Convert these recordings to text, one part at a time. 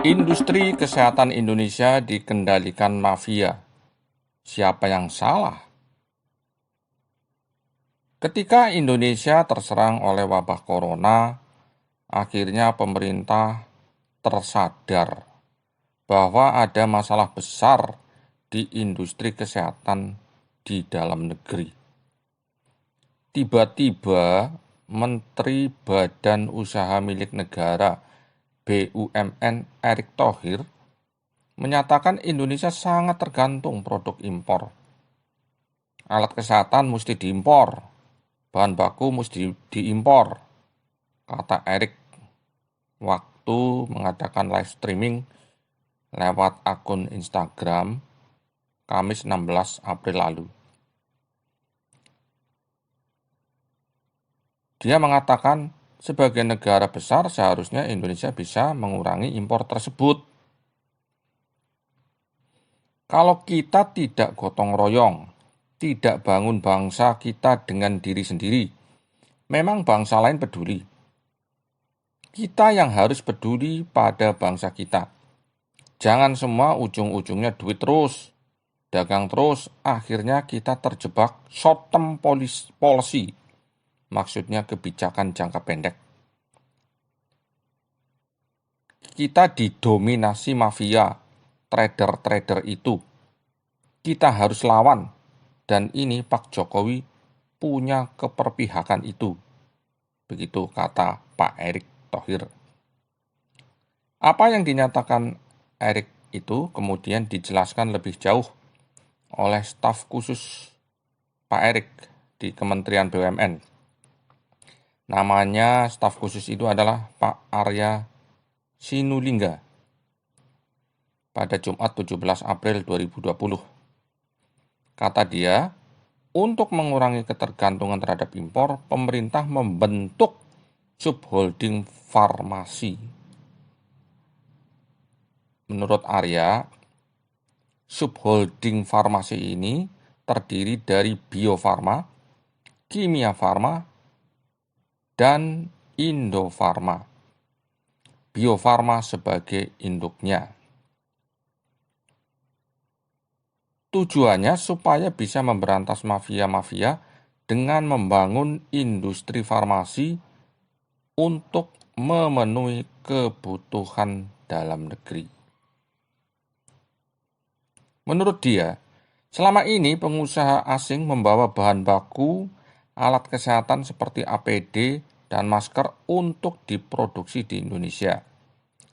Industri kesehatan Indonesia dikendalikan mafia. Siapa yang salah? Ketika Indonesia terserang oleh wabah corona, akhirnya pemerintah tersadar bahwa ada masalah besar di industri kesehatan di dalam negeri. Tiba-tiba Menteri Badan Usaha Milik Negara BUMN Erick Thohir menyatakan Indonesia sangat tergantung produk impor. Alat kesehatan mesti diimpor, bahan baku mesti diimpor, kata Erick waktu mengadakan live streaming lewat akun Instagram Kamis 16 April lalu. Dia mengatakan sebagai negara besar seharusnya Indonesia bisa mengurangi impor tersebut. Kalau kita tidak gotong royong, tidak bangun bangsa kita dengan diri sendiri, memang bangsa lain peduli. Kita yang harus peduli pada bangsa kita. Jangan semua ujung-ujungnya duit terus, dagang terus, akhirnya kita terjebak short term policy, maksudnya kebijakan jangka pendek. Kita didominasi mafia, trader-trader itu. Kita harus lawan, dan ini Pak Jokowi punya keperpihakan itu. Begitu kata Pak Erick Thohir. Apa yang dinyatakan Erick itu kemudian dijelaskan lebih jauh oleh staf khusus Pak Erick di Kementerian BUMN. Namanya staf khusus itu adalah Pak Arya Sinulinga pada Jumat 17 April 2020. Kata dia, untuk mengurangi ketergantungan terhadap impor, pemerintah membentuk subholding farmasi. Menurut Arya, subholding farmasi ini terdiri dari Bio Farma, Kimia Farma, dan Indofarma. Bio Farma sebagai induknya. Tujuannya supaya bisa memberantas mafia-mafia dengan membangun industri farmasi untuk memenuhi kebutuhan dalam negeri. Menurut dia, selama ini pengusaha asing membawa bahan baku, alat kesehatan seperti APD dan masker untuk diproduksi di Indonesia.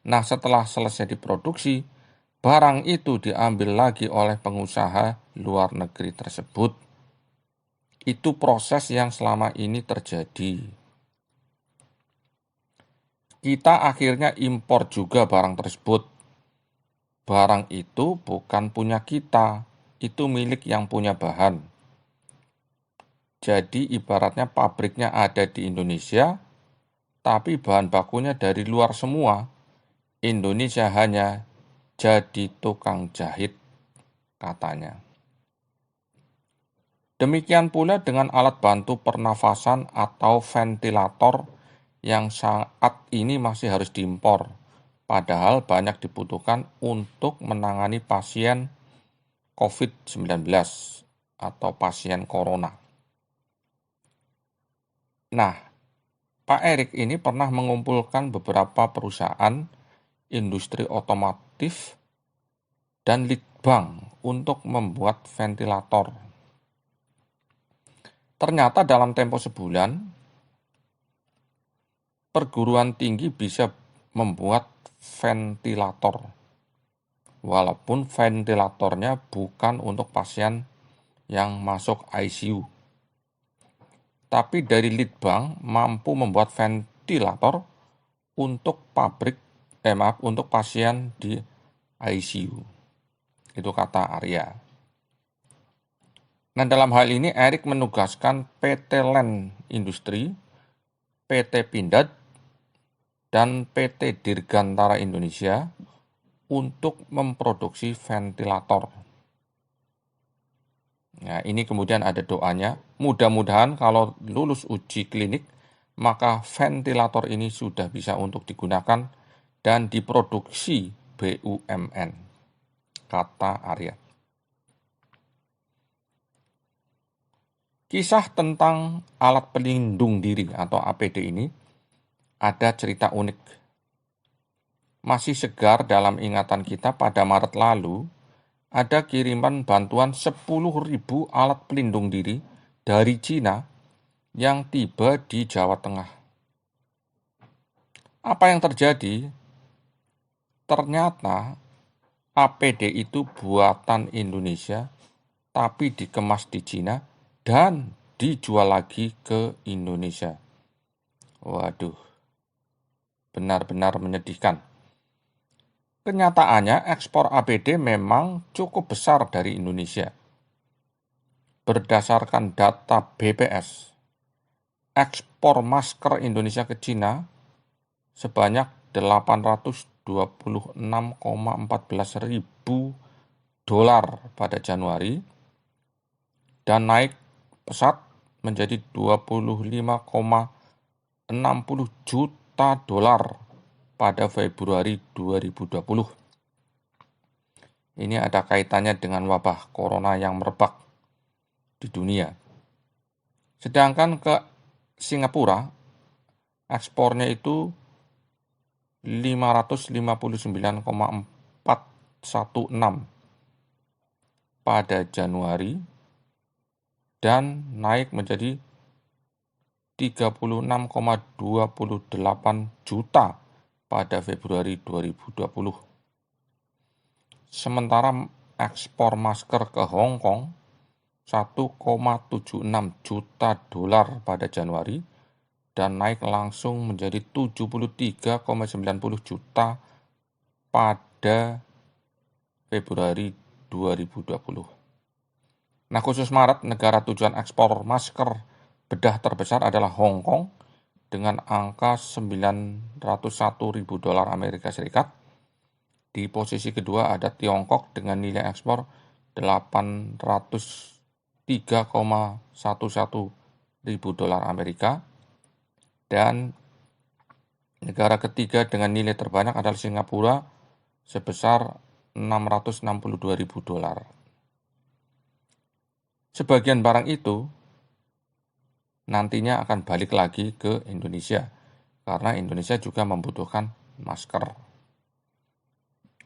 Nah, setelah selesai diproduksi, barang itu diambil lagi oleh pengusaha luar negeri tersebut. Itu proses yang selama ini terjadi. Kita akhirnya impor juga barang tersebut. Barang itu bukan punya kita, itu milik yang punya bahan. Jadi ibaratnya pabriknya ada di Indonesia, tapi bahan bakunya dari luar semua. Indonesia hanya jadi tukang jahit, katanya. Demikian pula dengan alat bantu pernafasan atau ventilator yang saat ini masih harus diimpor, padahal banyak dibutuhkan untuk menangani pasien COVID-19 atau pasien corona. Nah, Pak Erick ini pernah mengumpulkan beberapa perusahaan industri otomotif dan litbang untuk membuat ventilator. Ternyata dalam tempo sebulan, perguruan tinggi bisa membuat ventilator. Walaupun ventilatornya bukan untuk pasien yang masuk ICU. Tapi dari litbang mampu membuat ventilator untuk untuk pasien di ICU. Itu kata Arya. Nah, dalam hal ini Erick menugaskan PT Land Industri, PT Pindad, dan PT Dirgantara Indonesia untuk memproduksi ventilator. Nah, ini kemudian ada doanya. Mudah-mudahan kalau lulus uji klinik, maka ventilator ini sudah bisa untuk digunakan dan diproduksi BUMN, kata Arya. Kisah tentang alat pelindung diri atau APD ini ada cerita unik. Masih segar dalam ingatan kita pada Maret lalu, ada kiriman bantuan 10.000 alat pelindung diri dari Cina yang tiba di Jawa Tengah. Apa yang terjadi? Ternyata APD itu buatan Indonesia, tapi dikemas di Cina dan dijual lagi ke Indonesia. Waduh, benar-benar menyedihkan. Kenyataannya ekspor APD memang cukup besar dari Indonesia. Berdasarkan data BPS, ekspor masker Indonesia ke Cina sebanyak 826,14 ribu dolar pada Januari dan naik pesat menjadi 25,60 juta dolar pada Februari 2020. Ini ada kaitannya dengan wabah corona yang merebak di dunia. Sedangkan ke Singapura, ekspornya itu 559,416 pada Januari dan naik menjadi 36,28 juta pada Februari 2020. Sementara ekspor masker ke Hong Kong 1,76 juta dolar pada Januari dan naik langsung menjadi 73,90 juta pada Februari 2020. Nah, khusus Maret, negara tujuan ekspor masker bedah terbesar adalah Hong Kong dengan angka 901.000 dolar Amerika Serikat. Di posisi kedua ada Tiongkok dengan nilai ekspor 803,11 ribu dolar Amerika. Dan negara ketiga dengan nilai terbanyak adalah Singapura sebesar 662.000 dolar. Sebagian barang itu nantinya akan balik lagi ke Indonesia karena Indonesia juga membutuhkan masker,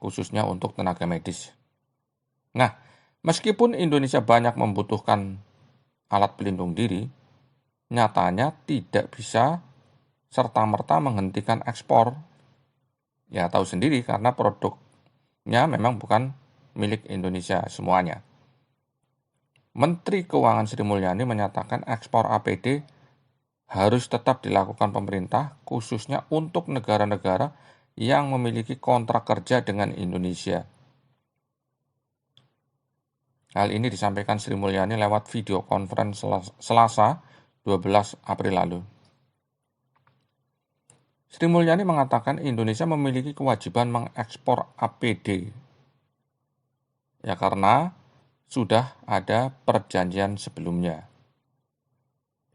khususnya untuk tenaga medis. Nah, meskipun Indonesia banyak membutuhkan alat pelindung diri, nyatanya tidak bisa serta-merta menghentikan ekspor. Ya tahu sendiri karena produknya memang bukan milik Indonesia semuanya. Menteri Keuangan Sri Mulyani menyatakan ekspor APD harus tetap dilakukan pemerintah, khususnya untuk negara-negara yang memiliki kontrak kerja dengan Indonesia. Hal ini disampaikan Sri Mulyani lewat video conference Selasa 12 April lalu. Sri Mulyani mengatakan Indonesia memiliki kewajiban mengekspor APD. Ya karena sudah ada perjanjian sebelumnya.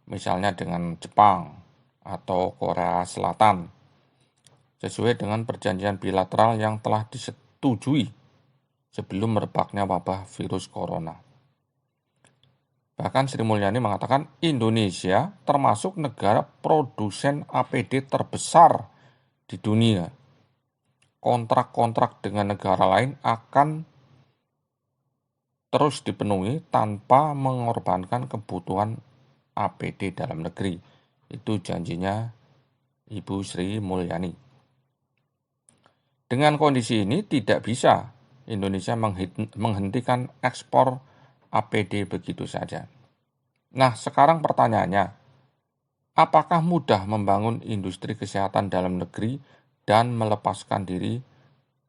Misalnya dengan Jepang atau Korea Selatan. Sesuai dengan perjanjian bilateral yang telah disetujui sebelum merebaknya wabah virus corona. Bahkan Sri Mulyani mengatakan Indonesia termasuk negara produsen APD terbesar di dunia. Kontrak-kontrak dengan negara lain akan terus dipenuhi tanpa mengorbankan kebutuhan APD dalam negeri. Itu janjinya Ibu Sri Mulyani. Dengan kondisi ini tidak bisa Indonesia menghentikan ekspor APD begitu saja. Nah, sekarang pertanyaannya, apakah mudah membangun industri kesehatan dalam negeri dan melepaskan diri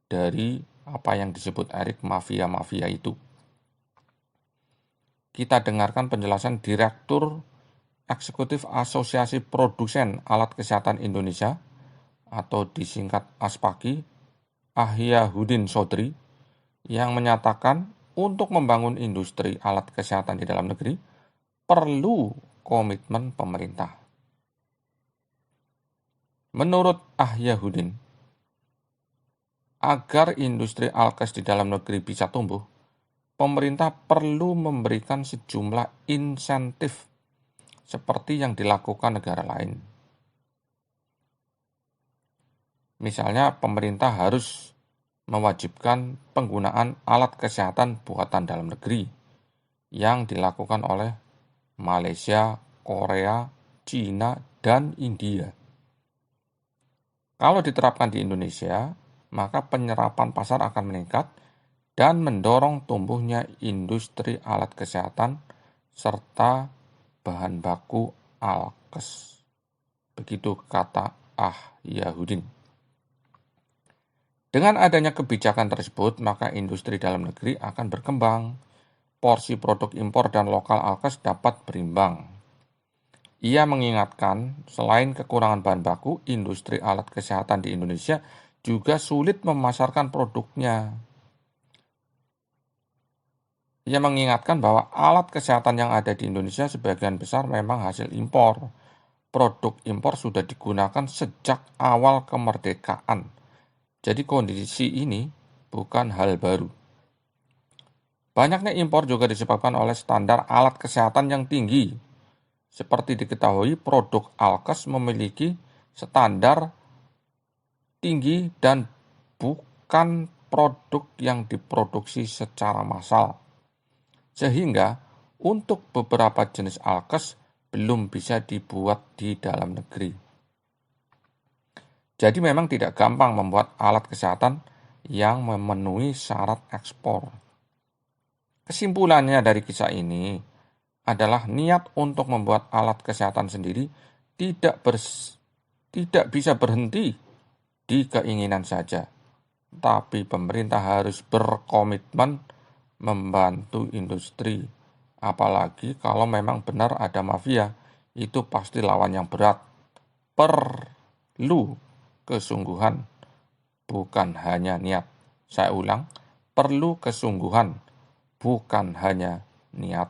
dari apa yang disebut Erick mafia-mafia itu? Kita dengarkan penjelasan Direktur Eksekutif Asosiasi Produsen Alat Kesehatan Indonesia atau disingkat ASPAKI, Ahyahudin Sodri, yang menyatakan untuk membangun industri alat kesehatan di dalam negeri perlu komitmen pemerintah. Menurut Ahyahudin, Agar industri alkes di dalam negeri bisa tumbuh, pemerintah perlu memberikan sejumlah insentif seperti yang dilakukan negara lain. Misalnya, pemerintah harus mewajibkan penggunaan alat kesehatan buatan dalam negeri yang dilakukan oleh Malaysia, Korea, China, dan India. Kalau diterapkan di Indonesia, maka penyerapan pasar akan meningkat dan mendorong tumbuhnya industri alat kesehatan serta bahan baku alkes. Begitu kata Yahudin. Dengan adanya kebijakan tersebut, maka industri dalam negeri akan berkembang. Porsi produk impor dan lokal alkes dapat berimbang. Ia mengingatkan, selain kekurangan bahan baku, industri alat kesehatan di Indonesia juga sulit memasarkan produknya. Ia mengingatkan bahwa alat kesehatan yang ada di Indonesia sebagian besar memang hasil impor. Produk impor sudah digunakan sejak awal kemerdekaan. Jadi kondisi ini bukan hal baru. Banyaknya impor juga disebabkan oleh standar alat kesehatan yang tinggi. Seperti diketahui, produk alkes memiliki standar tinggi dan bukan produk yang diproduksi secara massal. Sehingga untuk beberapa jenis alkes belum bisa dibuat di dalam negeri. Jadi memang tidak gampang membuat alat kesehatan yang memenuhi syarat ekspor. Kesimpulannya dari kisah ini adalah niat untuk membuat alat kesehatan sendiri tidak bisa berhenti di keinginan saja. Tapi pemerintah harus berkomitmen membantu industri. Apalagi kalau memang benar ada mafia, itu pasti lawan yang berat. Perlu kesungguhan, bukan hanya niat. Saya ulang, perlu kesungguhan, bukan hanya niat.